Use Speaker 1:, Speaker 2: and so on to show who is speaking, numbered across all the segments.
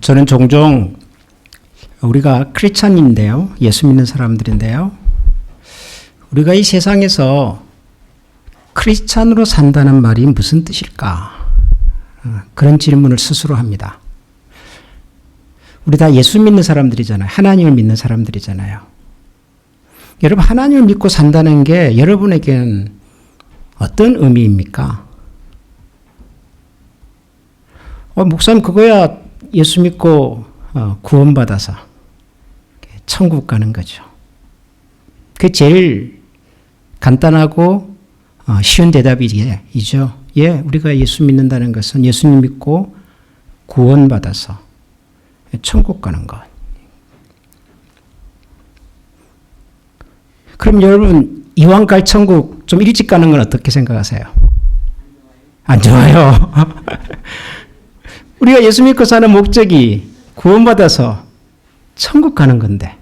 Speaker 1: 저는 종종 우리가 크리스찬인데요. 예수 믿는 사람들인데요. 우리가 이 세상에서 크리스찬으로 산다는 말이 무슨 뜻일까? 그런 질문을 스스로 합니다. 우리 다 예수 믿는 사람들이잖아요. 하나님을 믿는 사람들이잖아요. 여러분, 하나님을 믿고 산다는 게 여러분에겐 어떤 의미입니까? 목사님, 그거야 예수 믿고 구원받아서 천국 가는 거죠. 그게 제일 간단하고 쉬운 대답이죠. 예, 우리가 예수 믿는다는 것은 예수님 믿고 구원받아서 천국 가는 것. 그럼 여러분, 이왕 갈 천국 좀 일찍 가는 건 어떻게 생각하세요? 안 좋아요. 우리가 예수 믿고 사는 목적이 구원받아서 천국 가는 건데,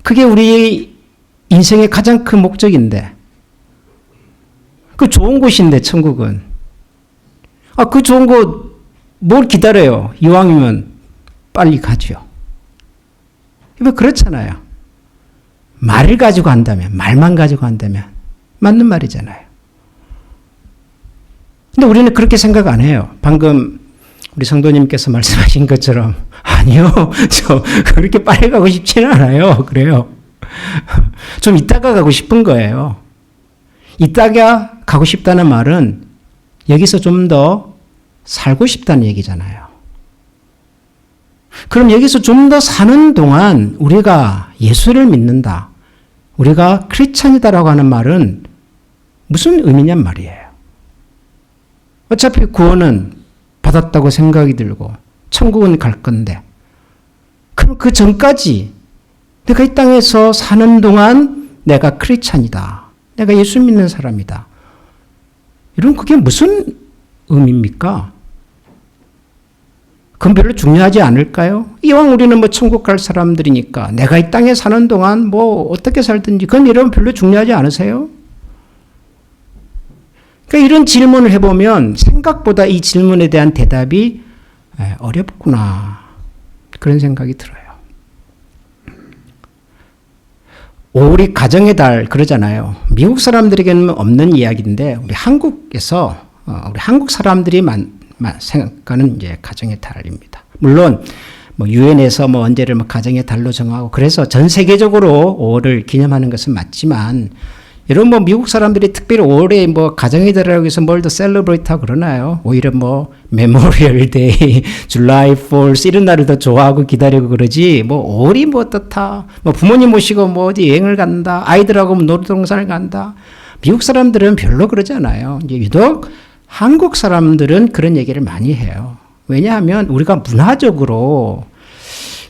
Speaker 1: 그게 우리 인생의 가장 큰 목적인데, 그 좋은 곳인데, 천국은. 그 좋은 곳 뭘 기다려요? 이왕이면 빨리 가죠. 왜 그렇잖아요. 말을 가지고 한다면, 말만 가지고 한다면 맞는 말이잖아요. 근데 우리는 그렇게 생각 안 해요. 방금 우리 성도님께서 말씀하신 것처럼, 아니요, 저 그렇게 빨리 가고 싶지는 않아요. 그래요. 좀 이따가 가고 싶은 거예요. 이따가 가고 싶다는 말은 여기서 좀 더 살고 싶다는 얘기잖아요. 그럼 여기서 좀 더 사는 동안 우리가 예수를 믿는다, 우리가 크리스찬이다라고 하는 말은 무슨 의미냔 말이에요. 어차피 구원은 받았다고 생각이 들고 천국은 갈 건데, 그럼 그 전까지 내가 이 땅에서 사는 동안 내가 크리스찬이다, 내가 예수 믿는 사람이다, 이런 그게 무슨 의미입니까? 그건 별로 중요하지 않을까요? 이왕 우리는 천국 갈 사람들이니까 내가 이 땅에 사는 동안 어떻게 살든지 그건 여러분 별로 중요하지 않으세요? 그러니까 이런 질문을 해보면 생각보다 이 질문에 대한 대답이 어렵구나, 그런 생각이 들어요. 5월이 가정의 달 그러잖아요. 미국 사람들에게는 없는 이야기인데 우리 한국에서 우리 한국 사람들이 생각하는 이제 가정의 달입니다. 물론 유엔에서 언제를 가정의 달로 정하고 그래서 전 세계적으로 5월을 기념하는 것은 맞지만, 여러분 미국 사람들이 특별히 5월에 가정의 달이라고 해서 뭘 더 셀러브레이트하고 그러나요? 오히려 메모리얼 데이, 줄라이 4th 이런 날을 더 좋아하고 기다리고 그러지, 5월이 어떻다, 부모님 모시고 어디 여행을 간다, 아이들하고 놀이동산을 간다, 미국 사람들은 별로 그러지 않아요. 이제 유독 한국 사람들은 그런 얘기를 많이 해요. 왜냐하면 우리가 문화적으로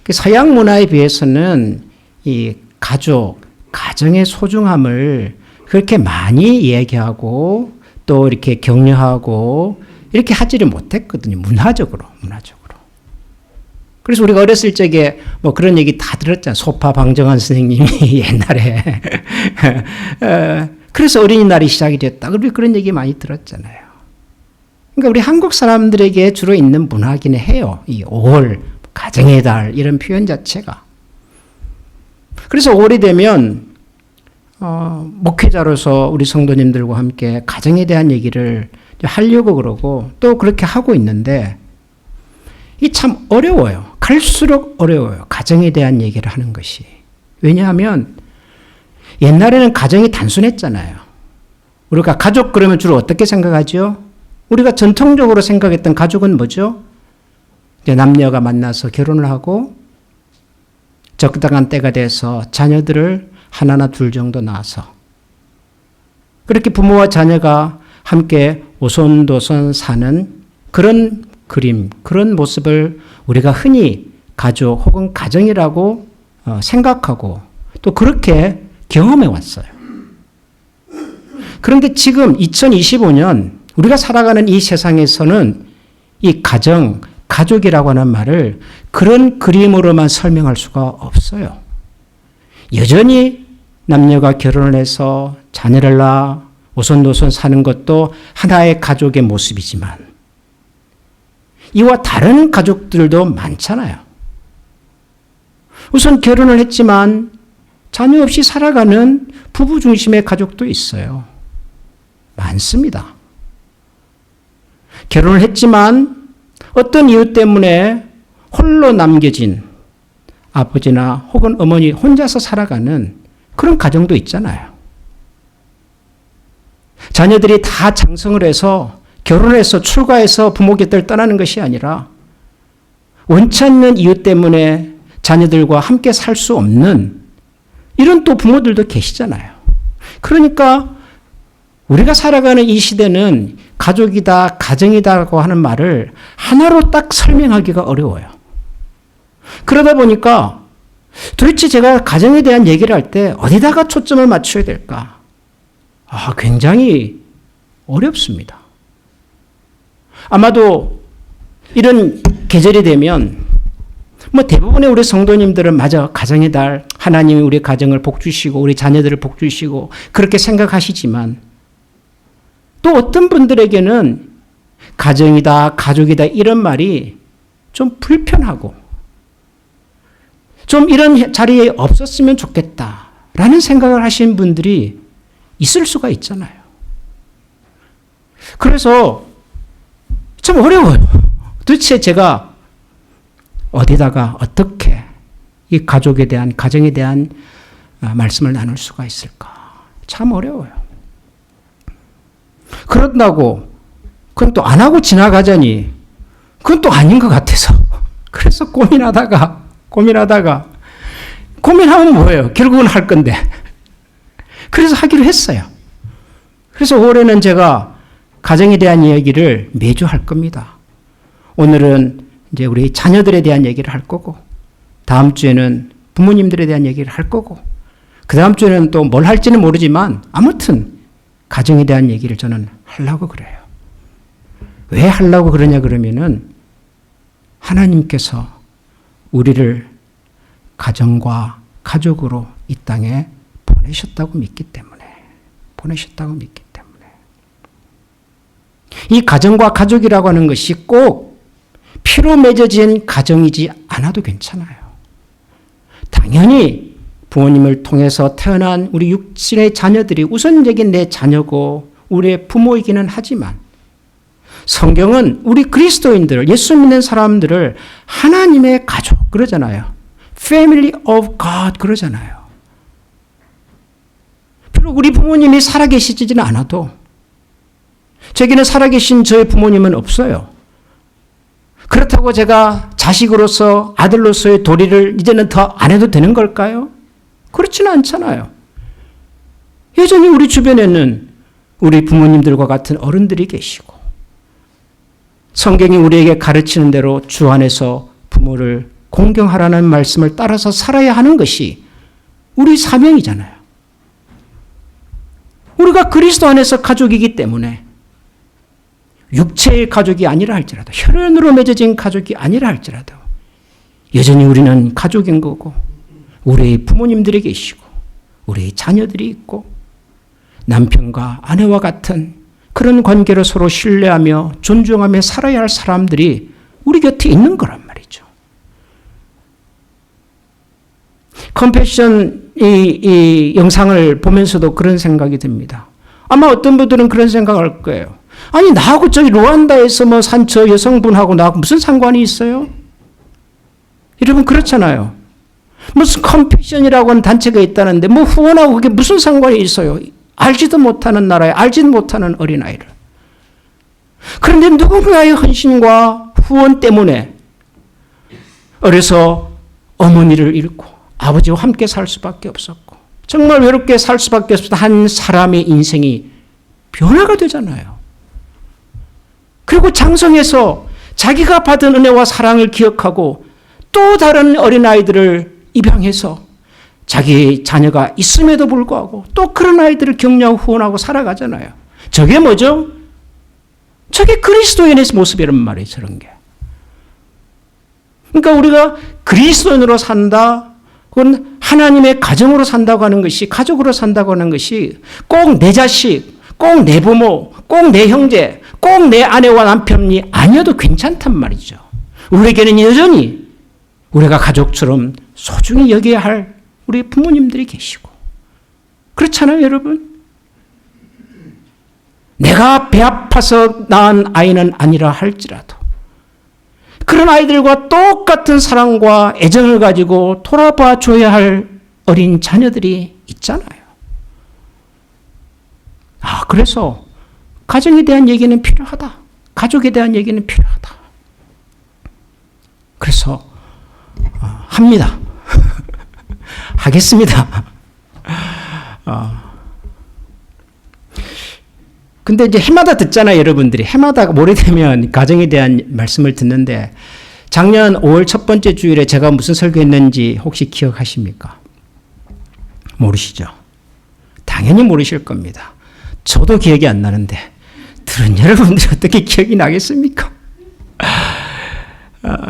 Speaker 1: 서양 문화에 비해서는 이 가정의 소중함을 그렇게 많이 얘기하고 또 이렇게 격려하고 이렇게 하지를 못했거든요. 문화적으로. 그래서 우리가 어렸을 적에 그런 얘기 다 들었잖아요. 소파 방정환 선생님이 옛날에. 그래서 어린이날이 시작이 됐다. 우리 그런 얘기 많이 들었잖아요. 그러니까 우리 한국 사람들에게 주로 있는 문화기는 해요. 이 5월, 가정의 달 이런 표현 자체가. 그래서 5월이 되면 목회자로서 우리 성도님들과 함께 가정에 대한 얘기를 하려고 그러고 또 그렇게 하고 있는데, 이 참 어려워요. 갈수록 어려워요. 가정에 대한 얘기를 하는 것이. 왜냐하면 옛날에는 가정이 단순했잖아요. 우리가 가족 그러면 주로 어떻게 생각하죠? 우리가 전통적으로 생각했던 가족은 뭐죠? 이제 남녀가 만나서 결혼을 하고 적당한 때가 돼서 자녀들을 하나나 둘 정도 낳아서 그렇게 부모와 자녀가 함께 오손도손 사는 그런 그림, 그런 모습을 우리가 흔히 가족 혹은 가정이라고 생각하고 또 그렇게 경험해 왔어요. 그런데 지금 2025년 우리가 살아가는 이 세상에서는 이 가족이라고 하는 말을 그런 그림으로만 설명할 수가 없어요. 여전히 남녀가 결혼을 해서 자녀를 낳아 오손도손 사는 것도 하나의 가족의 모습이지만, 이와 다른 가족들도 많잖아요. 우선 결혼을 했지만 자녀 없이 살아가는 부부 중심의 가족도 있어요. 많습니다. 결혼을 했지만 어떤 이유 때문에 홀로 남겨진 아버지나 혹은 어머니 혼자서 살아가는 그런 가정도 있잖아요. 자녀들이 다 장성을 해서 결혼해서 출가해서 부모 곁을 떠나는 것이 아니라 원치 않는 이유 때문에 자녀들과 함께 살 수 없는 이런 또 부모들도 계시잖아요. 그러니까 우리가 살아가는 이 시대는 가족이다, 가정이다라고 하는 말을 하나로 딱 설명하기가 어려워요. 그러다 보니까 도대체 제가 가정에 대한 얘기를 할 때 어디다가 초점을 맞춰야 될까? 굉장히 어렵습니다. 아마도 이런 계절이 되면 대부분의 우리 성도님들은 맞아, 가정의 달, 하나님이 우리 가정을 복주시고 우리 자녀들을 복주시고 그렇게 생각하시지만 또 어떤 분들에게는 가정이다, 가족이다 이런 말이 좀 불편하고 좀 이런 자리에 없었으면 좋겠다라는 생각을 하시는 분들이 있을 수가 있잖아요. 그래서 참 어려워요. 도대체 제가 어디다가 어떻게 이 가족에 대한, 가정에 대한 말씀을 나눌 수가 있을까? 참 어려워요. 그런다고 그건 또 안 하고 지나가자니 그건 또 아닌 것 같아서 그래서 고민하면 뭐예요? 결국은 할 건데. 그래서 하기로 했어요. 그래서 올해는 제가 가정에 대한 이야기를 매주 할 겁니다. 오늘은 이제 우리 자녀들에 대한 얘기를 할 거고, 다음 주에는 부모님들에 대한 얘기를 할 거고, 그 다음 주에는 또 뭘 할지는 모르지만 아무튼 가정에 대한 얘기를 저는 하려고 그래요. 왜 하려고 그러냐 그러면은 하나님께서 우리를 가정과 가족으로 이 땅에 보내셨다고 믿기 때문에. 이 가정과 가족이라고 하는 것이 꼭 피로 맺어진 가정이지 않아도 괜찮아요. 당연히 부모님을 통해서 태어난 우리 육신의 자녀들이 우선적인 내 자녀고 우리의 부모이기는 하지만 성경은 우리 그리스도인들을, 예수 믿는 사람들을 하나님의 가족 그러잖아요. Family of God 그러잖아요. 비록 우리 부모님이 살아계시지는 않아도 제게는 살아계신 저의 부모님은 없어요. 그렇다고 제가 자식으로서 아들로서의 도리를 이제는 더 안 해도 되는 걸까요? 그렇지는 않잖아요. 여전히 우리 주변에는 우리 부모님들과 같은 어른들이 계시고 성경이 우리에게 가르치는 대로 주 안에서 부모를 공경하라는 말씀을 따라서 살아야 하는 것이 우리 사명이잖아요. 우리가 그리스도 안에서 가족이기 때문에 육체의 가족이 아니라 할지라도, 혈연으로 맺어진 가족이 아니라 할지라도 여전히 우리는 가족인 거고 우리의 부모님들이 계시고 우리의 자녀들이 있고 남편과 아내와 같은 그런 관계로 서로 신뢰하며 존중하며 살아야 할 사람들이 우리 곁에 있는 거란 말이죠. 컴패션 이 영상을 보면서도 그런 생각이 듭니다. 아마 어떤 분들은 그런 생각을 할 거예요. 아니 나하고 저기 루안다에서 산 저 여성분하고 나하고 무슨 상관이 있어요? 여러분 그렇잖아요. 무슨 컴패션이라고 하는 단체가 있다는데 후원하고 그게 무슨 상관이 있어요? 알지도 못하는 나라에 알지도 못하는 어린아이를. 그런데 누군가의 헌신과 후원 때문에 어려서 어머니를 잃고 아버지와 함께 살 수밖에 없었고 정말 외롭게 살 수밖에 없었던 한 사람의 인생이 변화가 되잖아요. 그리고 장성해서 자기가 받은 은혜와 사랑을 기억하고 또 다른 어린아이들을 입양해서 자기 자녀가 있음에도 불구하고 또 그런 아이들을 격려하고 후원하고 살아가잖아요. 저게 뭐죠? 저게 그리스도인의 모습이란 말이에요. 저런 게. 그러니까 우리가 그리스도인으로 산다, 그건 하나님의 가정으로 산다고 하는 것이, 가족으로 산다고 하는 것이 꼭 내 자식, 꼭 내 부모, 꼭 내 형제, 꼭 내 아내와 남편이 아니어도 괜찮단 말이죠. 우리에게는 여전히 우리가 가족처럼 소중히 여겨야 할 우리 부모님들이 계시고. 그렇잖아요, 여러분? 내가 배 아파서 낳은 아이는 아니라 할지라도 그런 아이들과 똑같은 사랑과 애정을 가지고 돌아봐 줘야 할 어린 자녀들이 있잖아요. 그래서 가정에 대한 얘기는 필요하다. 가족에 대한 얘기는 필요하다. 그래서 합니다. 하겠습니다. 근데 이제 해마다 듣잖아요, 여러분들이. 해마다 모레되면 가정에 대한 말씀을 듣는데 작년 5월 첫 번째 주일에 제가 무슨 설교했는지 혹시 기억하십니까? 모르시죠? 당연히 모르실 겁니다. 저도 기억이 안 나는데 들은 여러분들이 어떻게 기억이 나겠습니까?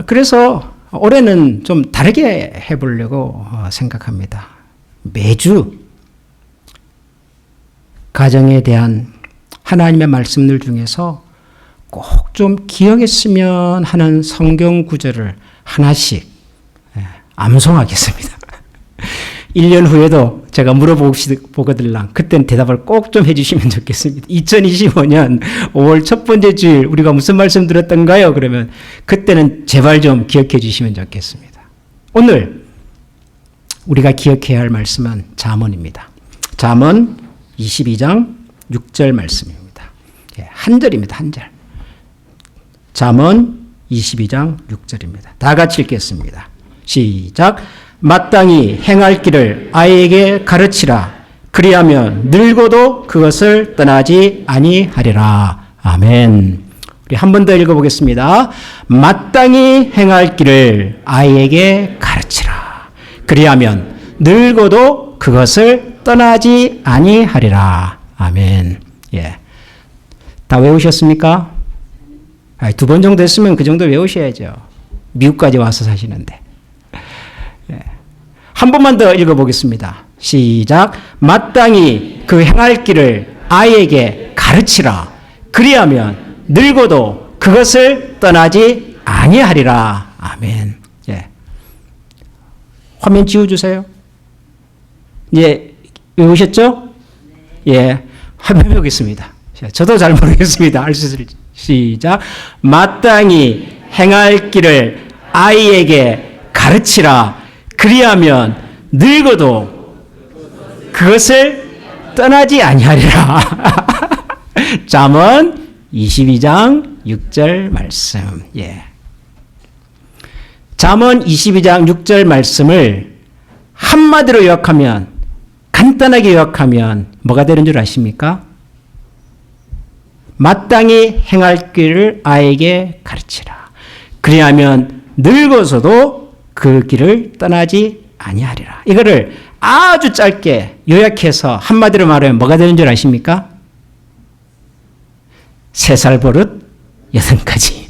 Speaker 1: 그래서 올해는 좀 다르게 해보려고 생각합니다. 매주 가정에 대한 하나님의 말씀들 중에서 꼭 좀 기억했으면 하는 성경 구절을 하나씩 암송하겠습니다. 1년 후에도 제가 물어보거들랑 그때는 대답을 꼭 좀 해주시면 좋겠습니다. 2025년 5월 첫 번째 주일 우리가 무슨 말씀 들었던가요? 그러면 그때는 제발 좀 기억해 주시면 좋겠습니다. 오늘 우리가 기억해야 할 말씀은 잠언입니다. 잠언 22장 6절 말씀입니다. 한 절입니다. 한 절. 잠언 22장 6절입니다. 다 같이 읽겠습니다. 시작. 마땅히 행할 길을 아이에게 가르치라. 그리하면 늙어도 그것을 떠나지 아니하리라. 아멘. 우리 한 번 더 읽어보겠습니다. 마땅히 행할 길을 아이에게 가르치라. 그리하면 늙어도 그것을 떠나지 아니하리라. 아멘. 예. 다 외우셨습니까? 두 번 정도 했으면 그 정도 외우셔야죠. 미국까지 와서 사시는데. 예. 한 번만 더 읽어보겠습니다. 시작. 마땅히 그 행할 길을 아이에게 가르치라. 그리하면 늙어도 그것을 떠나지 아니하리라. 아멘. 예. 화면 지워주세요. 예, 외우셨죠? 예, 한번 해보겠습니다. 저도 잘 모르겠습니다. 할 수 있을지. 시작. 마땅히 행할 길을 아이에게 가르치라. 그리하면 늙어도 그것을 떠나지 아니하리라. 잠언 22장 6절 말씀. 예. 잠언 22장 6절 말씀을 한마디로 요약하면, 간단하게 요약하면 뭐가 되는 줄 아십니까? 마땅히 행할 길을 아이에게 가르치라. 그리하면 늙어서도 그 길을 떠나지 아니하리라. 이거를 아주 짧게 요약해서 한마디로 말하면 뭐가 되는 줄 아십니까? 3살 버릇 8가지.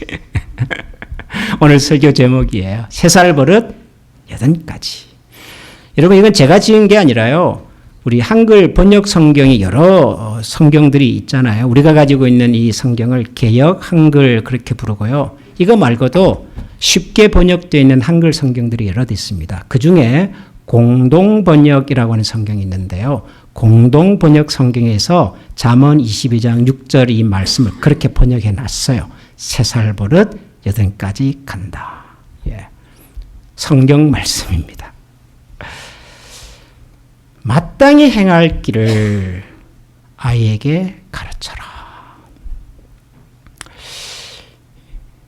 Speaker 1: 오늘 설교 제목이에요. 3살 버릇 8가지. 여러분, 이건 제가 지은 게 아니라요. 우리 한글 번역 성경이 여러 성경들이 있잖아요. 우리가 가지고 있는 이 성경을 개역 한글 그렇게 부르고요. 이거 말고도 쉽게 번역되어 있는 한글 성경들이 여러 개 있습니다. 그 중에 공동 번역이라고 하는 성경이 있는데요. 공동 번역 성경에서 잠언 22장 6절 이 말씀을 그렇게 번역해 놨어요. 3살 버릇 8가지 간다. 예. 성경 말씀입니다. 마땅히 행할 길을 아이에게 가르쳐라.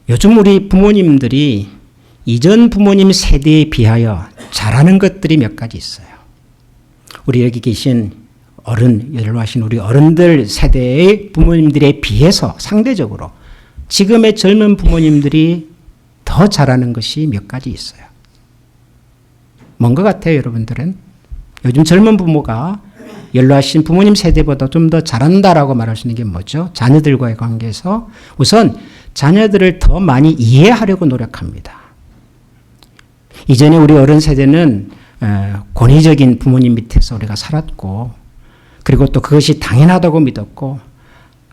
Speaker 1: 요즘 우리 부모님들이 이전 부모님 세대에 비하여 잘하는 것들이 몇 가지 있어요. 우리 여기 계신 어른, 연로하신 우리 어른들 세대의 부모님들에 비해서 상대적으로 지금의 젊은 부모님들이 더 잘하는 것이 몇 가지 있어요. 뭔 것 같아요, 여러분들은? 요즘 젊은 부모가 연로하신 부모님 세대보다 좀 더 잘한다라고 말할 수 있는 게 뭐죠? 자녀들과의 관계에서 우선 자녀들을 더 많이 이해하려고 노력합니다. 이전에 우리 어른 세대는 권위적인 부모님 밑에서 우리가 살았고, 그리고 또 그것이 당연하다고 믿었고,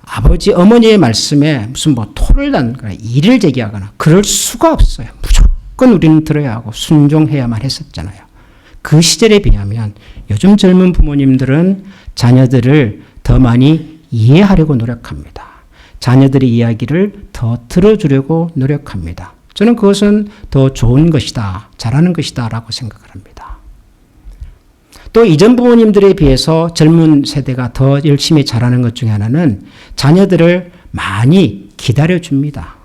Speaker 1: 아버지, 어머니의 말씀에 무슨 뭐 토를 단거나 이를 제기하거나 그럴 수가 없어요. 무조건 우리는 들어야 하고 순종해야만 했었잖아요. 그 시절에 비하면 요즘 젊은 부모님들은 자녀들을 더 많이 이해하려고 노력합니다. 자녀들의 이야기를 더 들어주려고 노력합니다. 저는 그것은 더 좋은 것이다, 잘하는 것이다 라고 생각을 합니다. 또 이전 부모님들에 비해서 젊은 세대가 더 열심히 잘하는 것 중에 하나는 자녀들을 많이 기다려줍니다.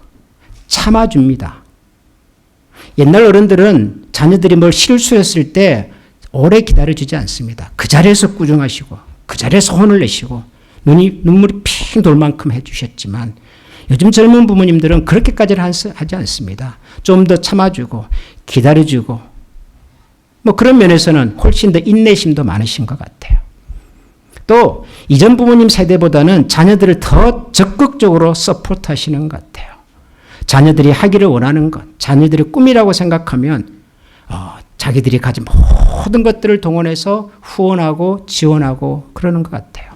Speaker 1: 참아줍니다. 옛날 어른들은 자녀들이 뭘 실수했을 때 오래 기다려주지 않습니다. 그 자리에서 꾸중하시고 그 자리에서 혼을 내시고 눈물이 핑 돌 만큼 해주셨지만 요즘 젊은 부모님들은 그렇게까지는 하지 않습니다. 좀 더 참아주고 기다려주고 뭐 그런 면에서는 훨씬 더 인내심도 많으신 것 같아요. 또 이전 부모님 세대보다는 자녀들을 더 적극적으로 서포트하시는 것 같아요. 자녀들이 하기를 원하는 것, 자녀들의 꿈이라고 생각하면 자기들이 가진 모든 것들을 동원해서 후원하고 지원하고 그러는 것 같아요.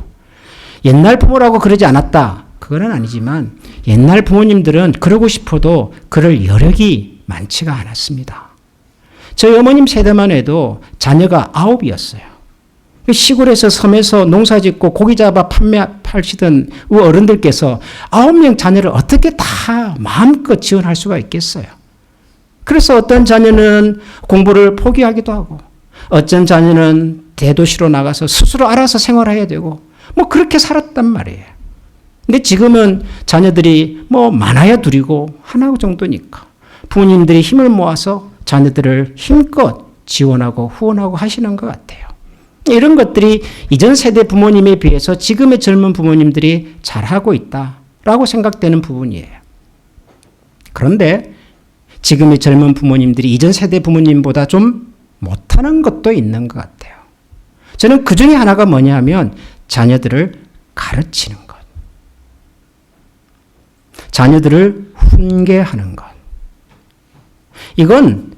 Speaker 1: 옛날 부모라고 그러지 않았다. 그건 아니지만 옛날 부모님들은 그러고 싶어도 그럴 여력이 많지가 않았습니다. 저희 어머님 세대만 해도 자녀가 9이었어요. 시골에서 섬에서 농사 짓고 고기 잡아 팔시던 어른들께서 9명 자녀를 어떻게 다 마음껏 지원할 수가 있겠어요. 그래서 어떤 자녀는 공부를 포기하기도 하고 어떤 자녀는 대도시로 나가서 스스로 알아서 생활해야 되고 뭐 그렇게 살았단 말이에요. 근데 지금은 자녀들이 뭐 많아야 둘이고 하나 정도니까 부모님들이 힘을 모아서 자녀들을 힘껏 지원하고 후원하고 하시는 것 같아요. 이런 것들이 이전 세대 부모님에 비해서 지금의 젊은 부모님들이 잘하고 있다라고 생각되는 부분이에요. 그런데 지금의 젊은 부모님들이 이전 세대 부모님보다 좀 못하는 것도 있는 것 같아요. 저는 그 중에 하나가 뭐냐 하면 자녀들을 가르치는 것. 자녀들을 훈계하는 것. 이건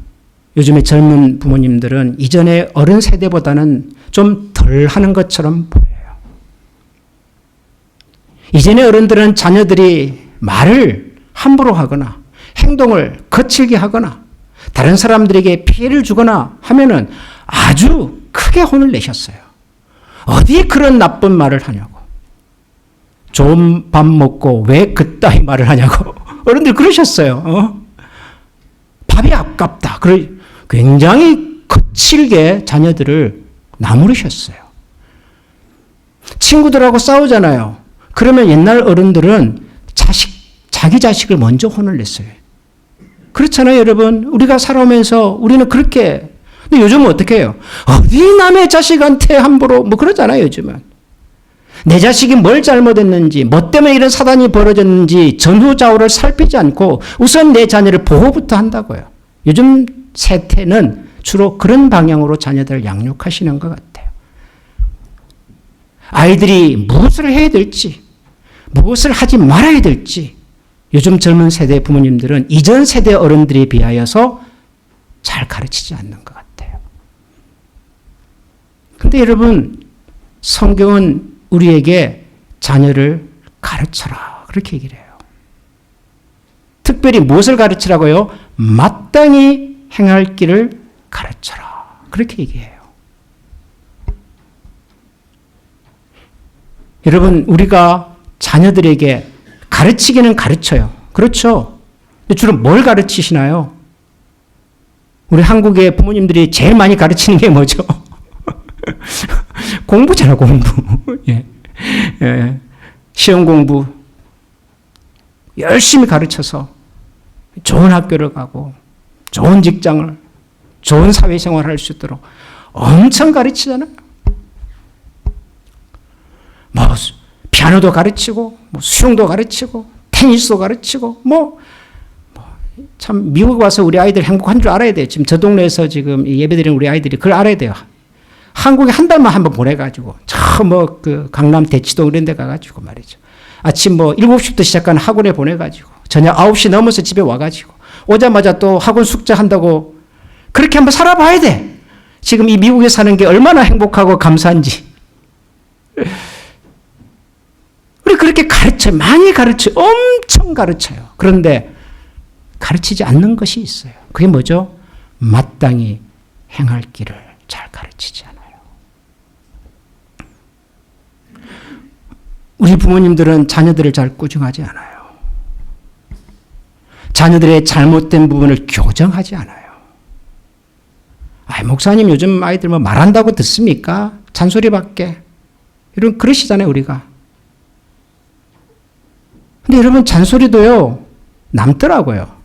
Speaker 1: 요즘의 젊은 부모님들은 이전의 어른 세대보다는 좀 덜 하는 것처럼 보여요. 이전의 어른들은 자녀들이 말을 함부로 하거나 행동을 거칠게 하거나 다른 사람들에게 피해를 주거나 하면은 아주 크게 혼을 내셨어요. 어디에 그런 나쁜 말을 하냐고. 좋은 밥 먹고 왜 그따위 말을 하냐고. 어른들 그러셨어요. 밥이 아깝다. 굉장히 거칠게 자녀들을 나무르셨어요. 친구들하고 싸우잖아요. 그러면 옛날 어른들은 자기 자식을 먼저 혼을 냈어요. 그렇잖아요, 여러분. 우리가 살아오면서 우리는 그렇게. 근데 요즘은 어떻게 해요? 어디 남의 자식한테 함부로 뭐 그러잖아요, 요즘은. 내 자식이 뭘 잘못했는지, 뭐 때문에 이런 사단이 벌어졌는지 전후좌우를 살피지 않고 우선 내 자녀를 보호부터 한다고요. 요즘 세태는 주로 그런 방향으로 자녀들을 양육하시는 것 같아요. 아이들이 무엇을 해야 될지, 무엇을 하지 말아야 될지 요즘 젊은 세대 부모님들은 이전 세대 어른들에 비하여서 잘 가르치지 않는 것 같아요. 그런데 여러분, 성경은 우리에게 자녀를 가르쳐라 그렇게 얘기를 해요. 특별히 무엇을 가르치라고요? 마땅히 행할 길을 가르쳐라 그렇게 얘기해요. 여러분, 우리가 자녀들에게 가르치기는 가르쳐요. 그렇죠? 근데 주로 뭘 가르치시나요? 우리 한국의 부모님들이 제일 많이 가르치는 게 뭐죠? 공부잖아, 공부. 예. 예. 시험 공부. 열심히 가르쳐서 좋은 학교를 가고, 좋은 직장을, 좋은 사회생활을 할 수 있도록 엄청 가르치잖아요. 뭐, 피아노도 가르치고, 뭐 수영도 가르치고, 테니스도 가르치고, 참, 미국 와서 우리 아이들 행복한 줄 알아야 돼요. 지금 저 동네에서 지금 예배드리는 우리 아이들이 그걸 알아야 돼요. 한국에 한 달만 한번 보내가지고, 강남 대치동 이런 데 가가지고 말이죠. 아침 7시부터 시작하는 학원에 보내가지고, 저녁 9시 넘어서 집에 와가지고, 오자마자 또 학원 숙제 한다고, 그렇게 한번 살아봐야 돼. 지금 이 미국에 사는 게 얼마나 행복하고 감사한지. 우리 그렇게 가르쳐요. 많이 가르쳐요. 엄청 가르쳐요. 그런데 가르치지 않는 것이 있어요. 그게 뭐죠? 마땅히 행할 길을 잘 가르치지 않아요. 우리 부모님들은 자녀들을 잘 꾸중하지 않아요. 자녀들의 잘못된 부분을 교정하지 않아요. 목사님 요즘 아이들 뭐 말한다고 듣습니까? 잔소리밖에. 이런 그러시잖아요, 우리가. 근데 여러분 잔소리도요, 남더라고요.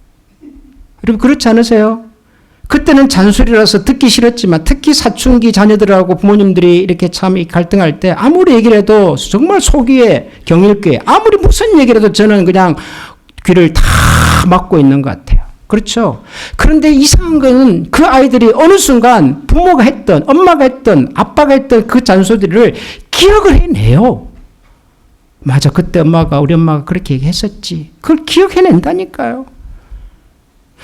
Speaker 1: 여러분 그렇지 않으세요? 그때는 잔소리라서 듣기 싫었지만 특히 사춘기 자녀들하고 부모님들이 이렇게 참 갈등할 때 아무리 얘기를 해도 정말 속이에 경일귀에 아무리 무슨 얘기를 해도 저는 그냥 귀를 다 막고 있는 것 같아요. 그렇죠? 그런데 이상한 거는 그 아이들이 어느 순간 부모가 했던, 엄마가 했던, 아빠가 했던 그 잔소리를 기억을 해내요. 맞아, 그때 우리 엄마가 그렇게 얘기했었지. 그걸 기억해낸다니까요.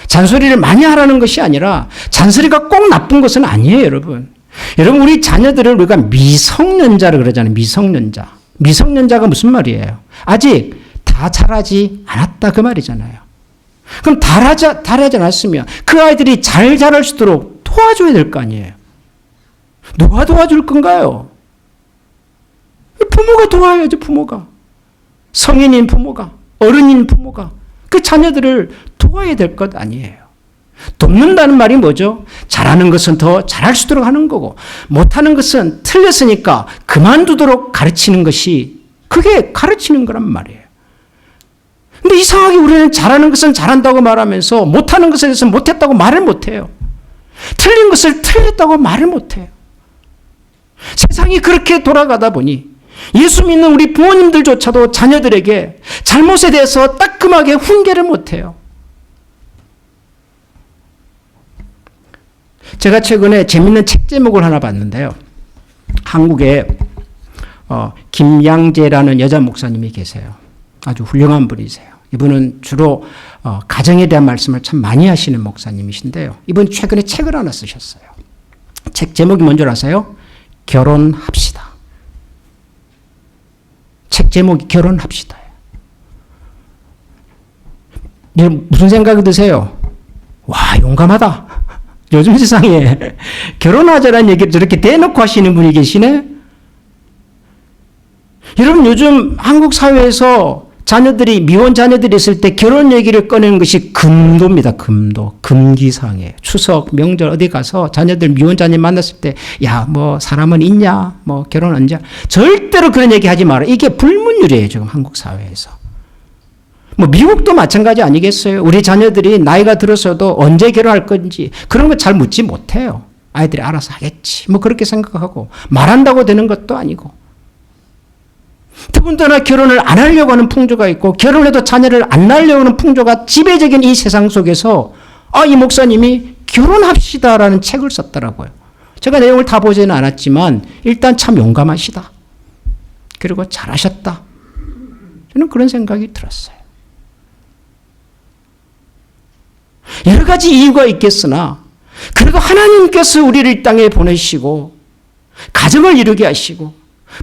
Speaker 1: 잔소리를 많이 하라는 것이 아니라 잔소리가 꼭 나쁜 것은 아니에요, 여러분. 여러분, 우리 자녀들을 우리가 미성년자를 그러잖아요. 미성년자. 미성년자가 무슨 말이에요? 아직 다 자라지 않았다 그 말이잖아요. 그럼 잘하지 않았으면 그 아이들이 잘 자랄 수 있도록 도와줘야 될 거 아니에요. 누가 도와줄 건가요? 부모가 도와야죠, 부모가. 성인인 부모가, 어른인 부모가 그 자녀들을 도와야 될 것 아니에요. 돕는다는 말이 뭐죠? 잘하는 것은 더 잘할 수 있도록 하는 거고 못하는 것은 틀렸으니까 그만두도록 가르치는 것이 그게 가르치는 거란 말이에요. 근데 이상하게 우리는 잘하는 것은 잘한다고 말하면서 못하는 것에 대해서 못했다고 말을 못해요. 틀린 것을 틀렸다고 말을 못해요. 세상이 그렇게 돌아가다 보니 예수 믿는 우리 부모님들조차도 자녀들에게 잘못에 대해서 따끔하게 훈계를 못해요. 제가 최근에 재밌는 책 제목을 하나 봤는데요. 한국에 김양재라는 여자 목사님이 계세요. 아주 훌륭한 분이세요. 이분은 주로 가정에 대한 말씀을 참 많이 하시는 목사님이신데요. 이분 최근에 책을 하나 쓰셨어요. 책 제목이 뭔지 아세요? 결혼합시다. 책 제목이 결혼합시다예요. 무슨 생각이 드세요? 와, 용감하다. 요즘 세상에 결혼하자라는 얘기를 저렇게 대놓고 하시는 분이 계시네? 여러분, 요즘 한국 사회에서 미혼 자녀들이 있을 때 결혼 얘기를 꺼내는 것이 금도입니다. 금기사항이에요. 추석, 명절 어디 가서 자녀들 미혼 자녀 만났을 때, 야, 뭐 사람은 있냐? 뭐 결혼 언제? 절대로 그런 얘기 하지 마라. 이게 불문율이에요, 지금 한국 사회에서. 뭐 미국도 마찬가지 아니겠어요? 우리 자녀들이 나이가 들어서도 언제 결혼할 건지 그런 거 잘 묻지 못해요. 아이들이 알아서 하겠지. 뭐 그렇게 생각하고 말한다고 되는 것도 아니고. 더군다나 결혼을 안 하려고 하는 풍조가 있고 결혼해도 자녀를 안 낳으려고 하는 풍조가 지배적인 이 세상 속에서 이 목사님이 결혼합시다라는 책을 썼더라고요. 제가 내용을 다 보지는 않았지만 일단 참 용감하시다. 그리고 잘하셨다. 저는 그런 생각이 들었어요. 여러 가지 이유가 있겠으나 그래도 하나님께서 우리를 이 땅에 보내시고 가정을 이루게 하시고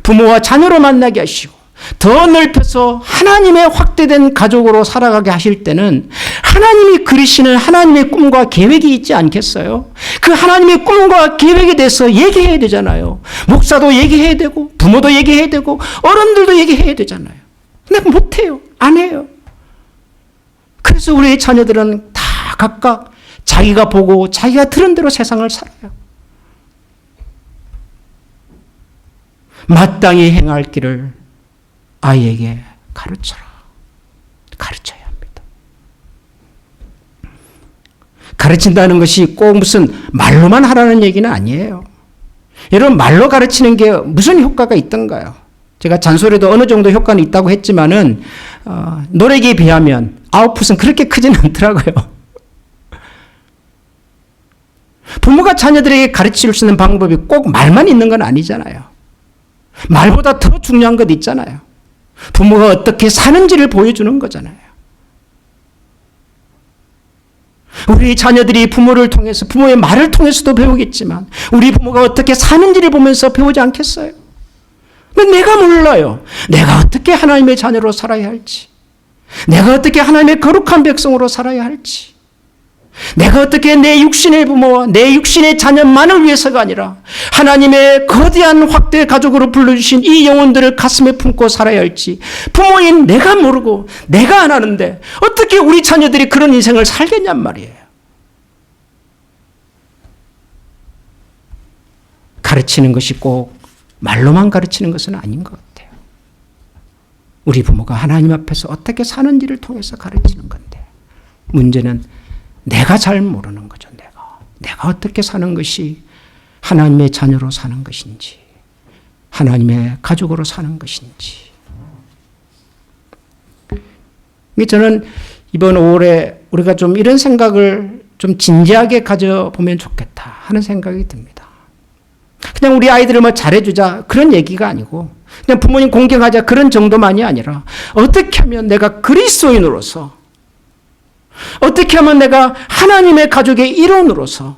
Speaker 1: 부모와 자녀로 만나게 하시고 더 넓혀서 하나님의 확대된 가족으로 살아가게 하실 때는 하나님이 그리시는 하나님의 꿈과 계획이 있지 않겠어요? 그 하나님의 꿈과 계획에 대해서 얘기해야 되잖아요. 목사도 얘기해야 되고 부모도 얘기해야 되고 어른들도 얘기해야 되잖아요. 근데 못해요. 안 해요. 그래서 우리 자녀들은 다 각각 자기가 보고 자기가 들은 대로 세상을 살아요. 마땅히 행할 길을 아이에게 가르쳐라. 가르쳐야 합니다. 가르친다는 것이 꼭 무슨 말로만 하라는 얘기는 아니에요. 여러분, 말로 가르치는 게 무슨 효과가 있던가요? 제가 잔소리도 어느 정도 효과는 있다고 했지만은 노력에 비하면 아웃풋은 그렇게 크지는 않더라고요. 부모가 자녀들에게 가르칠 수 있는 방법이 꼭 말만 있는 건 아니잖아요. 말보다 더 중요한 것 있잖아요. 부모가 어떻게 사는지를 보여주는 거잖아요. 우리 자녀들이 부모를 통해서, 부모의 말을 통해서도 배우겠지만 우리 부모가 어떻게 사는지를 보면서 배우지 않겠어요? 내가 몰라요. 내가 어떻게 하나님의 자녀로 살아야 할지, 내가 어떻게 하나님의 거룩한 백성으로 살아야 할지, 내가 어떻게 내 육신의 부모와 내 육신의 자녀만을 위해서가 아니라 하나님의 거대한 확대 가족으로 불러주신 이 영혼들을 가슴에 품고 살아야 할지 부모인 내가 모르고 내가 안 하는데 어떻게 우리 자녀들이 그런 인생을 살겠냔 말이에요. 가르치는 것이 꼭 말로만 가르치는 것은 아닌 것 같아요. 우리 부모가 하나님 앞에서 어떻게 사는지를 통해서 가르치는 건데, 문제는 내가 잘 모르는 거죠. 내가 어떻게 사는 것이 하나님의 자녀로 사는 것인지, 하나님의 가족으로 사는 것인지. 저는 이번 5월에 우리가 좀 이런 생각을 좀 진지하게 가져보면 좋겠다 하는 생각이 듭니다. 그냥 우리 아이들을 뭐 잘해주자 그런 얘기가 아니고, 그냥 부모님 공경하자 그런 정도만이 아니라, 어떻게 하면 내가 그리스도인으로서, 어떻게 하면 내가 하나님의 가족의 일원으로서,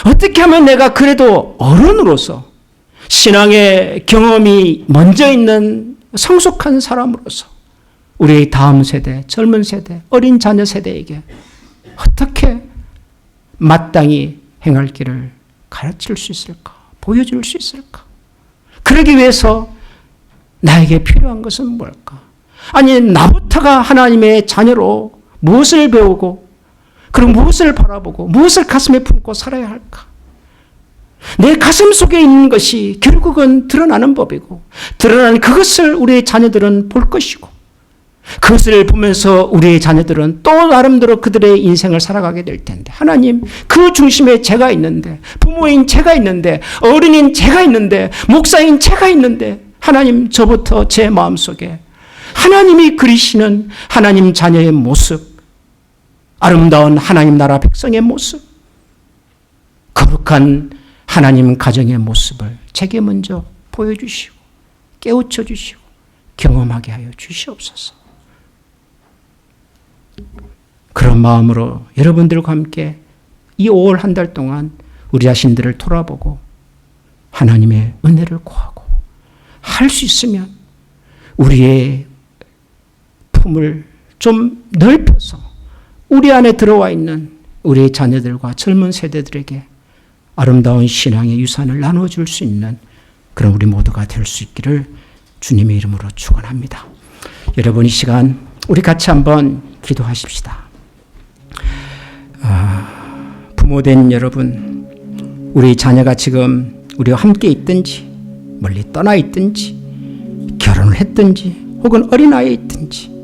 Speaker 1: 어떻게 하면 내가 그래도 어른으로서, 신앙의 경험이 먼저 있는 성숙한 사람으로서 우리의 다음 세대, 젊은 세대, 어린 자녀 세대에게 어떻게 마땅히 행할 길을 가르칠 수 있을까? 보여줄 수 있을까? 그러기 위해서 나에게 필요한 것은 뭘까? 아니, 나부터가 하나님의 자녀로 무엇을 배우고, 그리고 무엇을 바라보고, 무엇을 가슴에 품고 살아야 할까? 내 가슴 속에 있는 것이 결국은 드러나는 법이고, 드러난 그것을 우리의 자녀들은 볼 것이고, 그것을 보면서 우리의 자녀들은 또 나름대로 그들의 인생을 살아가게 될 텐데, 하나님, 그 중심에 제가 있는데, 부모인 제가 있는데, 어른인 제가 있는데, 목사인 제가 있는데, 하나님, 저부터 제 마음속에 하나님이 그리시는 하나님 자녀의 모습, 아름다운 하나님 나라 백성의 모습, 거룩한 하나님 가정의 모습을 제게 먼저 보여주시고 깨우쳐 주시고 경험하게 하여 주시옵소서. 그런 마음으로 여러분들과 함께 이 5월 한 달 동안 우리 자신들을 돌아보고 하나님의 은혜를 구하고, 할 수 있으면 우리의 품을 좀 넓혀서 우리 안에 들어와 있는 우리의 자녀들과 젊은 세대들에게 아름다운 신앙의 유산을 나눠줄 수 있는 그런 우리 모두가 될 수 있기를 주님의 이름으로 축원합니다. 여러분, 이 시간 우리 같이 한번 기도하십시다. 부모된 여러분, 우리 자녀가 지금 우리와 함께 있든지 멀리 떠나 있든지 결혼을 했든지 혹은 어린아이에 있든지,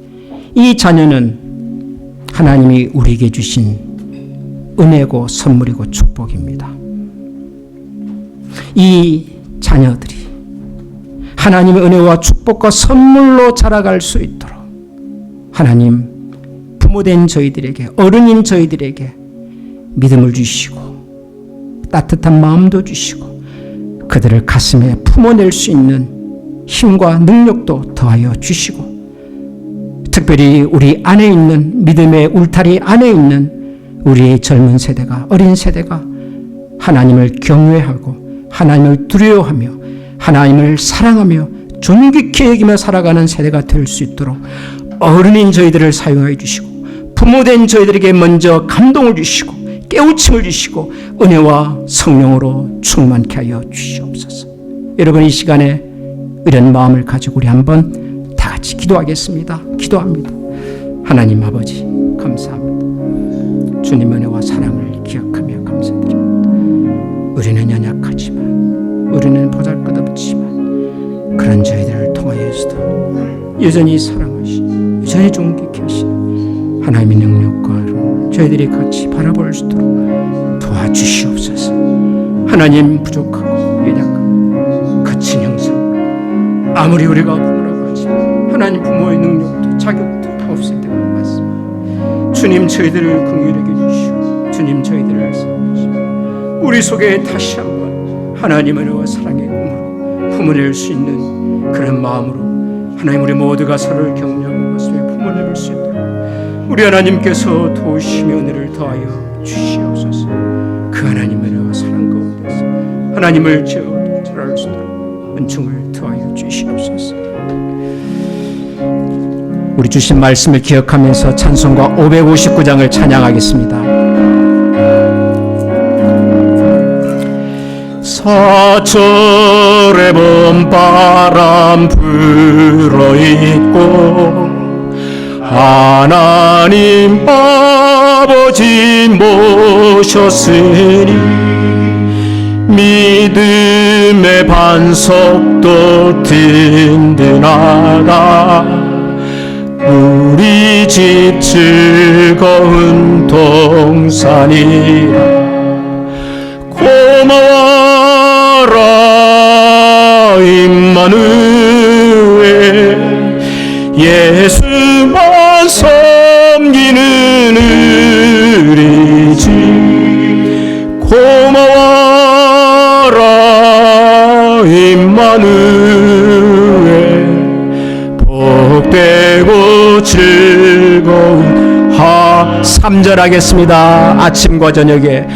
Speaker 1: 이 자녀는 하나님이 우리에게 주신 은혜고 선물이고 축복입니다. 이 자녀들이 하나님의 은혜와 축복과 선물로 자라갈 수 있도록 하나님, 부모된 저희들에게, 어른인 저희들에게 믿음을 주시고 따뜻한 마음도 주시고 그들을 가슴에 품어낼 수 있는 힘과 능력도 더하여 주시고, 특별히 우리 안에 있는 믿음의 울타리 안에 있는 우리의 젊은 세대가, 어린 세대가 하나님을 경외하고 하나님을 두려워하며 하나님을 사랑하며 존귀케 여기며 살아가는 세대가 될 수 있도록 어른인 저희들을 사용하여 주시고, 부모된 저희들에게 먼저 감동을 주시고 깨우침을 주시고 은혜와 성령으로 충만케 하여 주시옵소서. 여러분, 이 시간에 이런 마음을 가지고 우리 한번 다 같이 기도하겠습니다. 기도합니다. 하나님 아버지, 감사합니다. 주님 은혜와 사랑을 기억하며 감사드립니다. 우리는 연약하지만, 우리는 보잘것없지만 그런 저희들을 통하여서도 여전히 사랑하시고 여전히 존귀케 하시는 하나님의 능력과 저희들이 같이 바라볼 수 있도록 도와주시옵소서. 하나님, 부족하고 연약하고 거친 형상, 아무리 우리가 부모라고 하지만 하나님, 부모의 능력도 자격도 없을 때가 많습니다. 주님, 저희들을 긍휼하게 주시고 주님, 저희들을 사랑하시고 우리 속에 다시 한번 하나님의 은혜와 사랑의 꿈으로 품어낼 수 있는 그런 마음으로 하나님, 우리 모두가 서로를 격려하고 가슴에 품어낼 수 있도록 우리 하나님께서 도우시며 은혜를 더하여 주시옵소서. 그 하나님의 은혜와 사랑 가운데서 하나님을 제어할 수 있도록 은총을 더하여 주시옵소서. 우리 주신 말씀을 기억하면서 찬송가 559장을 찬양하겠습니다. 사철의 봄바람 불어있고 하나님 아버지 모셨으니 믿음의 반석도 든든하다. 우리 집 즐거운 동산이라. 고마워라 임마누엘, 예수만 섬기는 우리 집. 고마워라 임마누엘, 복되고 즐거운 3절 하겠습니다. 아침과 저녁에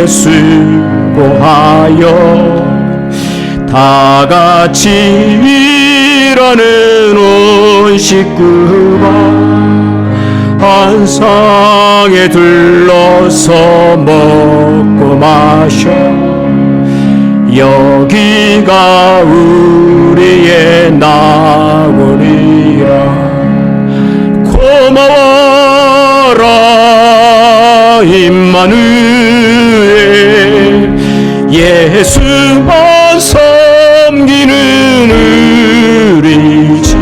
Speaker 1: 수고하여 다 같이 일하는 온 식구가 한상에 둘러서 먹고 마셔. 여기가 우리의 나골이라. 고마워라 임마누엘, 예수만 섬기는 우리 집.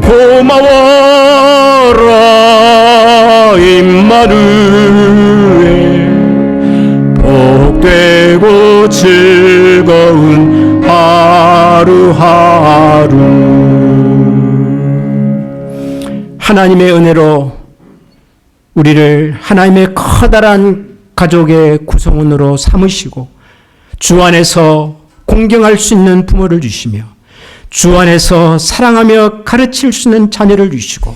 Speaker 1: 고마워라 임마누엘, 복되고 즐거운 하루하루. 하나님의 은혜로 우리를 하나님의 커다란 가족의 구성원으로 삼으시고 주 안에서 공경할 수 있는 부모를 주시며 주 안에서 사랑하며 가르칠 수 있는 자녀를 주시고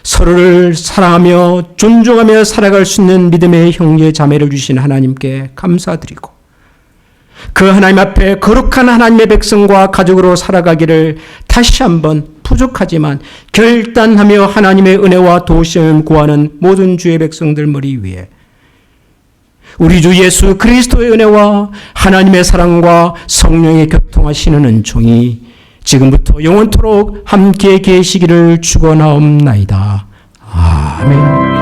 Speaker 1: 서로를 사랑하며 존중하며 살아갈 수 있는 믿음의 형제 자매를 주신 하나님께 감사드리고 그 하나님 앞에 거룩한 하나님의 백성과 가족으로 살아가기를 다시 한번 부족하지만 결단하며 하나님의 은혜와 도우심을 구하는 모든 주의 백성들 머리 위에 우리 주 예수 그리스도의 은혜와 하나님의 사랑과 성령의 교통하시는 은총이 지금부터 영원토록 함께 계시기를 축원하옵나이다. 아멘.